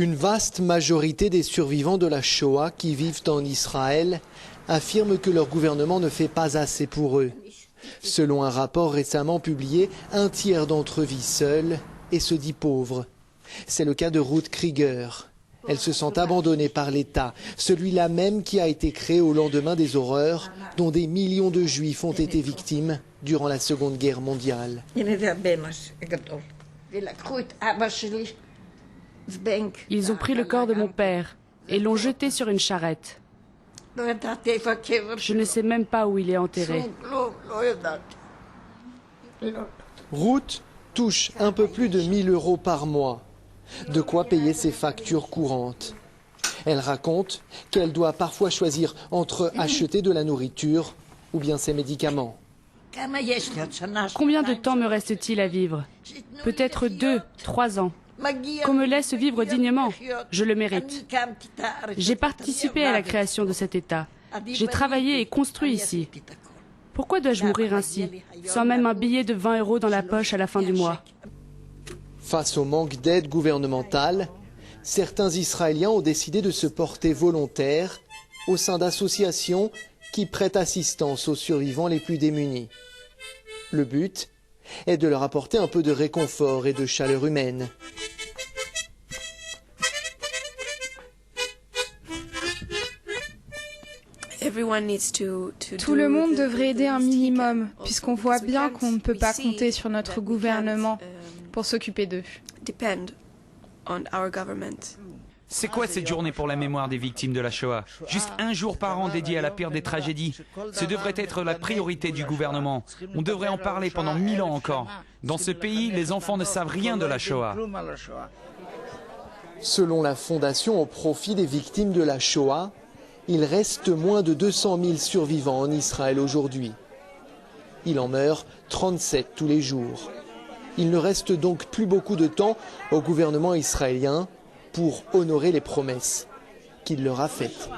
Une vaste majorité des survivants de la Shoah qui vivent en Israël affirment que leur gouvernement ne fait pas assez pour eux. Selon un rapport récemment publié, un tiers d'entre eux vit seul et se dit pauvre. C'est le cas de Ruth Krieger. Elle se sent abandonnée par l'État, celui-là même qui a été créé au lendemain des horreurs dont des millions de Juifs ont été victimes durant la Seconde Guerre mondiale. Ils ont pris le corps de mon père et l'ont jeté sur une charrette. Je ne sais même pas où il est enterré. Ruth touche un peu plus de 1 000 € par mois. De quoi payer ses factures courantes. Elle raconte qu'elle doit parfois choisir entre acheter de la nourriture ou bien ses médicaments. Combien de temps me reste-t-il à vivre? Peut-être 2, 3 ans. Qu'on me laisse vivre dignement, je le mérite. J'ai participé à la création de cet État. J'ai travaillé et construit ici. Pourquoi dois-je mourir ainsi, sans même un billet de 20 € dans la poche à la fin du mois? Face au manque d'aide gouvernementale, certains Israéliens ont décidé de se porter volontaires au sein d'associations qui prêtent assistance aux survivants les plus démunis. Le but est de leur apporter un peu de réconfort et de chaleur humaine. Tout le monde devrait aider un minimum, puisqu'on voit bien qu'on ne peut pas compter sur notre gouvernement pour s'occuper d'eux. C'est quoi cette journée pour la mémoire des victimes de la Shoah? Juste un jour par an dédié à la pire des tragédies. Ce devrait être la priorité du gouvernement. On devrait en parler pendant 1000 ans encore. Dans ce pays, les enfants ne savent rien de la Shoah. Selon la Fondation au profit des victimes de la Shoah, il reste moins de 200 000 survivants en Israël aujourd'hui. Il en meurt 37 tous les jours. Il ne reste donc plus beaucoup de temps au gouvernement israélien pour honorer les promesses qu'il leur a faites.